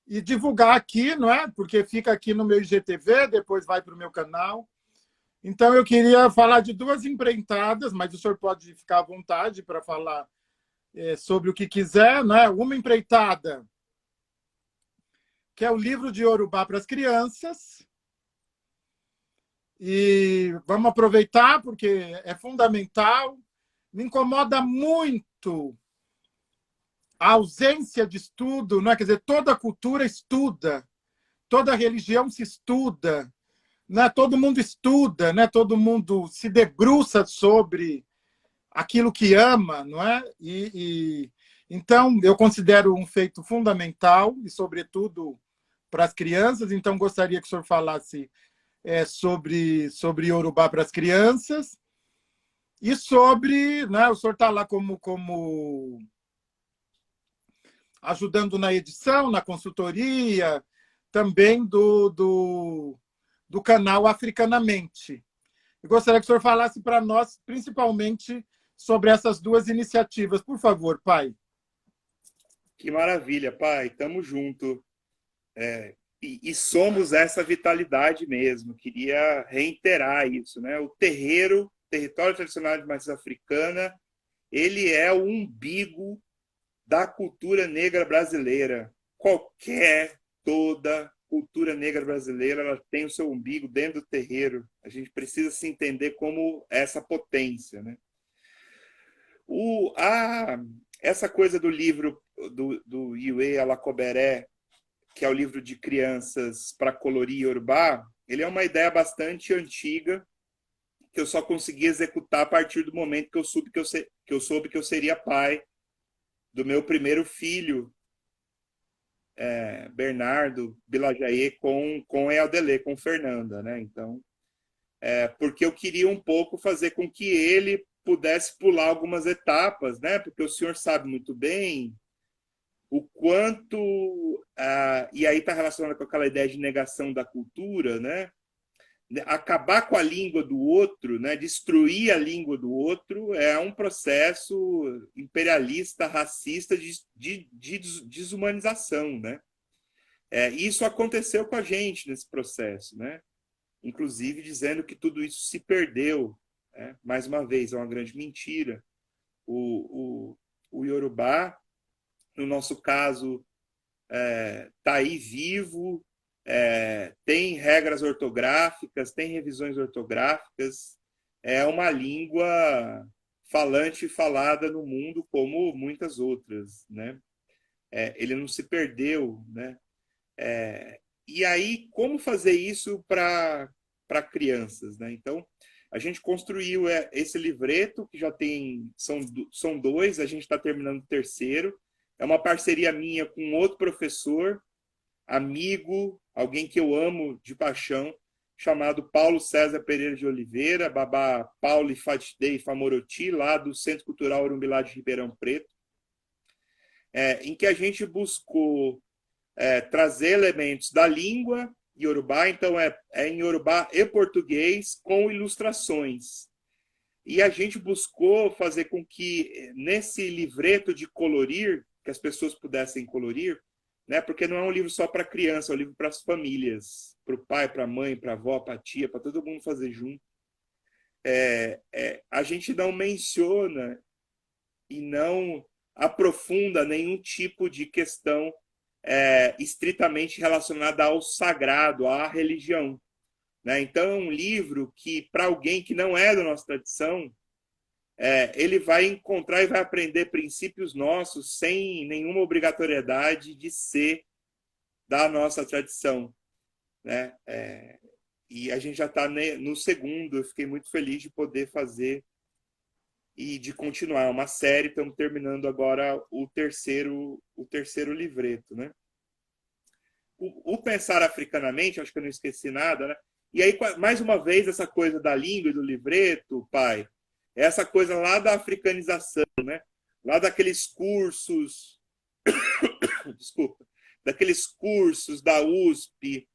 Speaker 2: e divulgar aqui, não é? Porque fica aqui no meu IGTV, depois vai para o meu canal. Então, eu queria falar de duas empreitadas, mas o senhor pode ficar à vontade para falar sobre o que quiser, não é? Uma empreitada, que é o livro de Yorubá para as crianças. E vamos aproveitar, porque é fundamental. Me incomoda muito a ausência de estudo, não é? Quer dizer, toda cultura estuda, toda religião se estuda, né? Todo mundo estuda, né? Todo mundo se debruça sobre aquilo que ama, não é? Então, eu considero um feito fundamental, e sobretudo para as crianças. Então, gostaria que o senhor falasse sobre Yorubá para as crianças e sobre, né, o senhor está lá como ajudando na edição, na consultoria, também do canal Africanamente. Eu gostaria que o senhor falasse para nós, principalmente, sobre essas duas iniciativas. Por favor, pai.
Speaker 3: Que maravilha, pai. Tamo junto. e somos essa vitalidade mesmo. Queria reiterar isso, né? O terreiro, território tradicional de matriz africana, ele é o umbigo da cultura negra brasileira. Toda cultura negra brasileira, ela tem o seu umbigo dentro do terreiro. A gente precisa se entender como essa potência, né? Essa coisa do livro do Yue Alacoberé, que é o livro de crianças para colorir Yorubá, ele é uma ideia bastante antiga, que eu só consegui executar a partir do momento que eu soube que eu seria pai do meu primeiro filho, Bernardo Bilajaê, com Ealdele, com Fernanda, né? Então, porque eu queria um pouco fazer com que ele pudesse pular algumas etapas, né? Porque o senhor sabe muito bem o quanto... e aí está relacionado com aquela ideia de negação da cultura, né? Acabar com a língua do outro, né? Destruir a língua do outro é um processo imperialista, racista de desumanização, né? Isso aconteceu com a gente nesse processo, né? Inclusive dizendo que tudo isso se perdeu, né? Mais uma vez, é uma grande mentira. O Yorubá, no nosso caso, está aí vivo, tem regras ortográficas, tem revisões ortográficas, é uma língua falante e falada no mundo como muitas outras, né? Ele não se perdeu, né? E aí, como fazer isso para crianças, né? Então, a gente construiu esse livreto, que já são dois, a gente está terminando o terceiro. É uma parceria minha com outro professor, amigo, alguém que eu amo de paixão, chamado Paulo César Pereira de Oliveira, babá Paulo Fatidei Famoroti, lá do Centro Cultural Urumbilá de Ribeirão Preto, em que a gente buscou trazer elementos da língua Yorubá, então é em Yorubá e português, com ilustrações. E a gente buscou fazer com que, nesse livreto de colorir, que as pessoas pudessem colorir, né? Porque não é um livro só para criança, é um livro para as famílias, para o pai, para a mãe, para a avó, para a tia, para todo mundo fazer junto. A gente não menciona e não aprofunda nenhum tipo de questão estritamente relacionada ao sagrado, à religião, né? Então, é um livro que, para alguém que não é da nossa tradição, ele vai encontrar e vai aprender princípios nossos sem nenhuma obrigatoriedade de ser da nossa tradição, né? E a gente já está no segundo. Eu fiquei muito feliz de poder fazer e de continuar uma série. Estamos terminando agora o terceiro livreto, né? O pensar africanamente, acho que eu não esqueci nada, né? E aí, mais uma vez, essa coisa da língua e do livreto, pai, essa coisa lá da africanização, né? Lá daqueles cursos, desculpa, daqueles cursos da USP,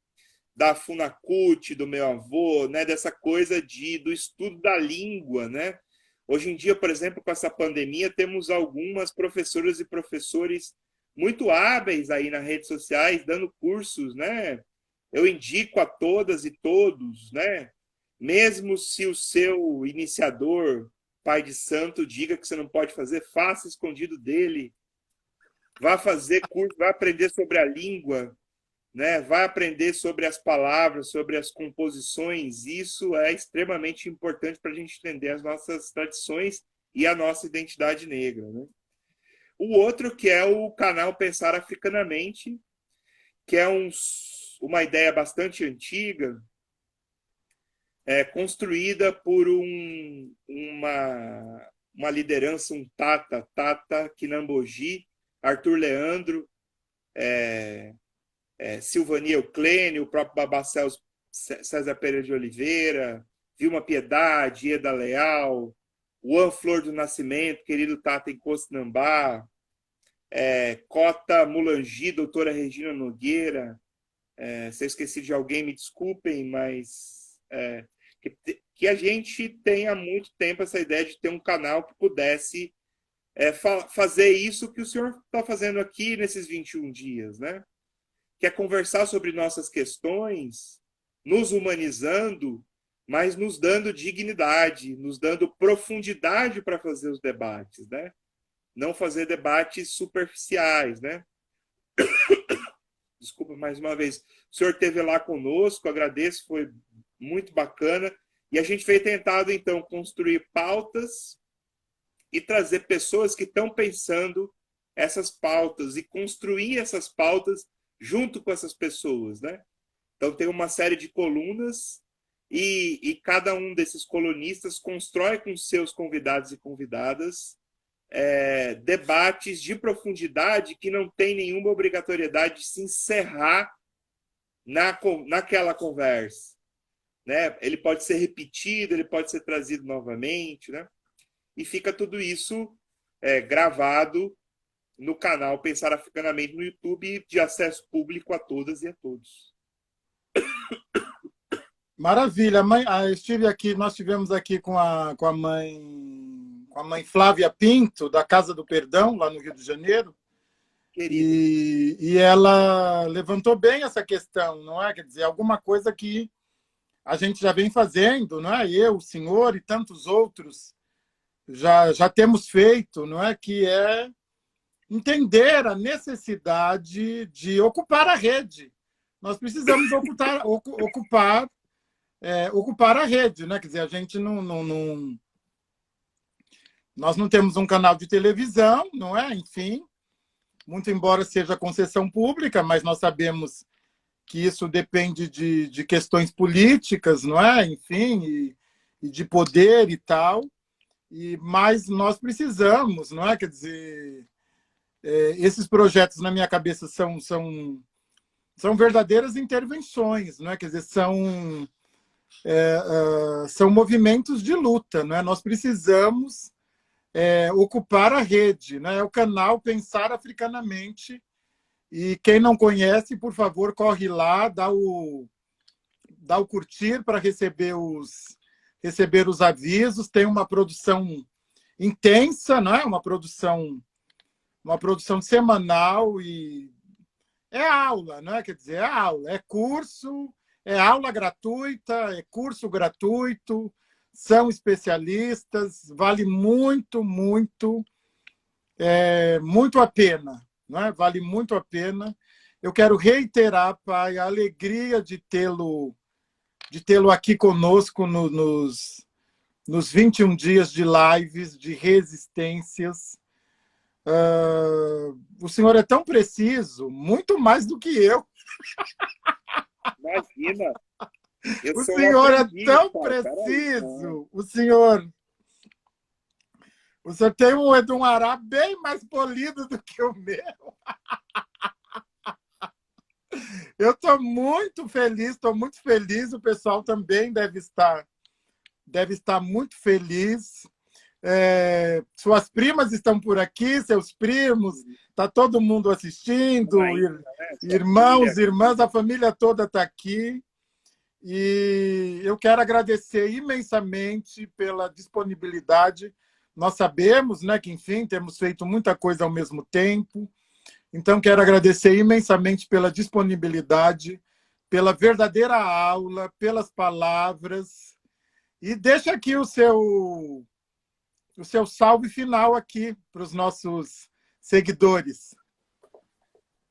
Speaker 3: da FUNACUT, do meu avô, né? Dessa coisa do estudo da língua, né? Hoje em dia, por exemplo, com essa pandemia, temos algumas professoras e professores muito hábeis aí nas redes sociais, dando cursos, né? Eu indico a todas e todos, né? Mesmo se o seu iniciador, pai de santo, diga que você não pode fazer, faça escondido dele. Vá fazer curso, vá aprender sobre a língua, né? Vai aprender sobre as palavras, sobre as composições. Isso é extremamente importante para a gente entender as nossas tradições e a nossa identidade negra, né? O outro, que é o canal Pensar Africanamente, que é uma ideia bastante antiga, construída por uma liderança, um Tata Kinamboji, Arthur Leandro, Silvani Euclênio, o próprio Babá César Pereira de Oliveira, Vilma Piedade, Eda Leal, Juan Flor do Nascimento, querido Tata Encostinambá, Cota Mulangi, doutora Regina Nogueira. Se eu esqueci de alguém, me desculpem, mas que a gente tem há muito tempo essa ideia de ter um canal que pudesse fazer isso que o senhor está fazendo aqui nesses 21 dias, né? que é conversar sobre nossas questões, nos humanizando, mas nos dando dignidade, nos dando profundidade para fazer os debates, né? Não fazer debates superficiais, né? Desculpa mais uma vez. O senhor esteve lá conosco, agradeço, foi muito bacana. E a gente veio tentado, então, construir pautas e trazer pessoas que estão pensando essas pautas e construir essas pautas junto com essas pessoas, né? Então, tem uma série de colunas e cada um desses colunistas constrói com seus convidados e convidadas debates de profundidade que não tem nenhuma obrigatoriedade de se encerrar naquela conversa, né? Ele pode ser repetido, ele pode ser trazido novamente, né? E fica tudo isso gravado no canal Pensar Africanamente no YouTube, de acesso público a todas e a todos.
Speaker 2: Maravilha. Estive aqui, nós estivemos aqui com a mãe Flávia Pinto, da Casa do Perdão, lá no Rio de Janeiro. E ela levantou bem essa questão, não é? Quer dizer, alguma coisa que a gente já vem fazendo, não é? Eu, o senhor e tantos outros já temos feito, não é? Que é entender a necessidade de ocupar a rede. Nós precisamos ocupar a rede, né? Quer dizer, a gente nós não temos um canal de televisão, não é? Enfim, muito embora seja concessão pública, mas nós sabemos que isso depende de questões políticas, não é? Enfim, e de poder e tal. Mas nós precisamos, não é? Quer dizer, esses projetos na minha cabeça são verdadeiras intervenções, não é? Quer dizer, são movimentos de luta, não é? Nós precisamos ocupar a rede, né? É o canal Pensar Africanamente. E quem não conhece, por favor, corre lá, dá o curtir para receber os avisos. Tem uma produção intensa, não é? Uma produção semanal e é aula, não é? Quer dizer, é aula, é curso, é aula gratuita, é curso gratuito, são especialistas, vale muito, muito, muito a pena, não é? Vale muito a pena. Eu quero reiterar, pai, a alegria de tê-lo aqui conosco nos 21 dias de lives, de resistências. O senhor é tão preciso, muito mais do que eu.
Speaker 3: Imagina!
Speaker 2: O senhor é tão preciso. O senhor tem um Edunará bem mais polido do que o meu. Eu estou muito feliz, o pessoal também deve estar muito feliz. Suas primas estão por aqui, seus primos, está todo mundo assistindo, irmãos, irmãs, a família toda está aqui. E eu quero agradecer imensamente pela disponibilidade. Nós sabemos, né, que, enfim, temos feito muita coisa ao mesmo tempo. Então, quero agradecer imensamente pela disponibilidade, pela verdadeira aula, pelas palavras. E deixa aqui o seu salve final aqui para os nossos seguidores.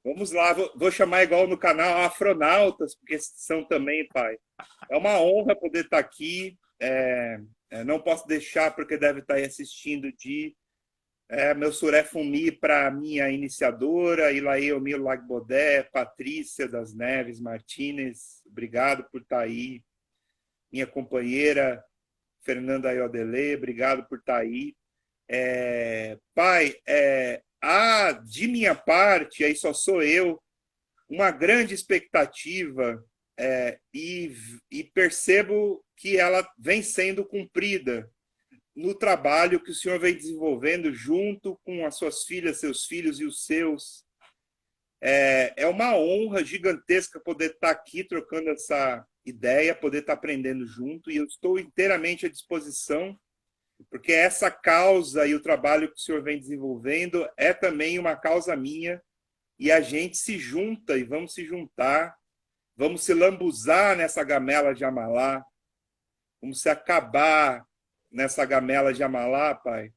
Speaker 3: Vamos lá, vou chamar igual no canal Afronautas, porque são também, pai. É uma honra poder estar aqui. Não posso deixar, porque deve estar aí assistindo, meu Suré Fumi para a minha iniciadora, Ilaê Omir Lagbodé, Patrícia das Neves Martínez, obrigado por estar aí. Minha companheira, Fernanda Ayodele, obrigado por estar aí. Pai, de minha parte, aí só sou eu, uma grande expectativa e percebo que ela vem sendo cumprida no trabalho que o senhor vem desenvolvendo junto com as suas filhas, seus filhos e os seus. É uma honra gigantesca poder estar aqui trocando essa ideia, poder estar aprendendo junto, e eu estou inteiramente à disposição, porque essa causa e o trabalho que o senhor vem desenvolvendo é também uma causa minha, e a gente se junta e vamos se juntar, vamos se lambuzar nessa gamela de Amalá, vamos se acabar nessa gamela de Amalá, Pai.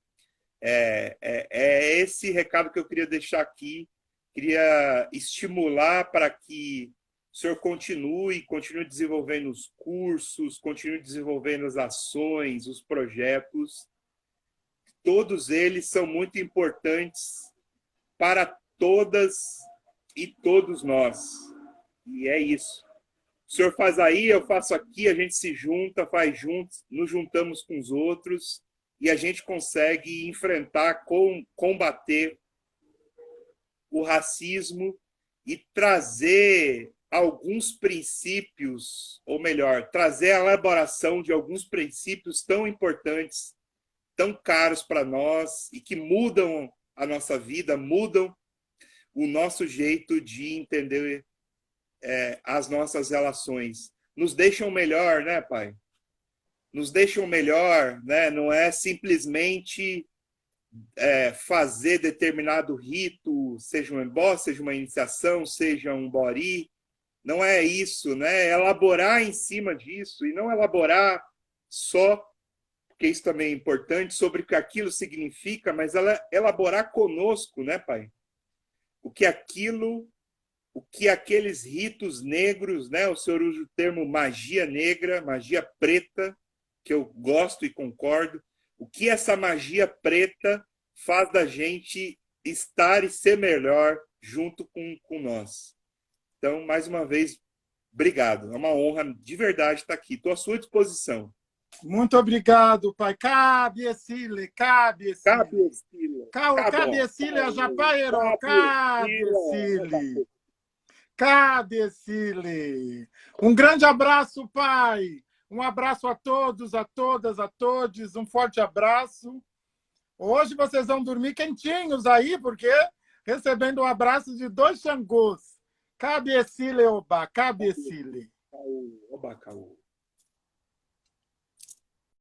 Speaker 3: É esse recado que eu queria deixar aqui, queria estimular para que o Senhor continue desenvolvendo os cursos, continue desenvolvendo as ações, os projetos. Todos eles são muito importantes para todas e todos nós. E é isso. O Senhor faz aí, eu faço aqui, a gente se junta, faz juntos, nos juntamos com os outros e a gente consegue enfrentar, combater o racismo e trazer alguns princípios, ou melhor, trazer a elaboração de alguns princípios tão importantes, tão caros para nós e que mudam a nossa vida, mudam o nosso jeito de entender as nossas relações. Nos deixam melhor, né, Pai? Nos deixam melhor, né? Não é simplesmente fazer determinado rito, seja um ebó, seja uma iniciação, seja um bori. Não é isso, né? É elaborar em cima disso e não elaborar só, porque isso também é importante, sobre o que aquilo significa, mas elaborar conosco, né, Pai? O que aqueles ritos negros, né? O Senhor usa o termo magia negra, magia preta, que eu gosto e concordo. O que essa magia preta faz da gente estar e ser melhor junto com nós. Então, mais uma vez, obrigado. É uma honra de verdade estar aqui. Estou à sua disposição.
Speaker 2: Muito obrigado, Pai. Cabecile.
Speaker 3: Cabecile.
Speaker 2: Cabecile, a Japaero. Cabecile. Um grande abraço, Pai. Um abraço a todos, a todas, a todos. Um forte abraço. Hoje vocês vão dormir quentinhos aí, porque recebendo um abraço de 2 Xangôs. Cabecile, Oba. Cabecile.
Speaker 3: Oba, Caú.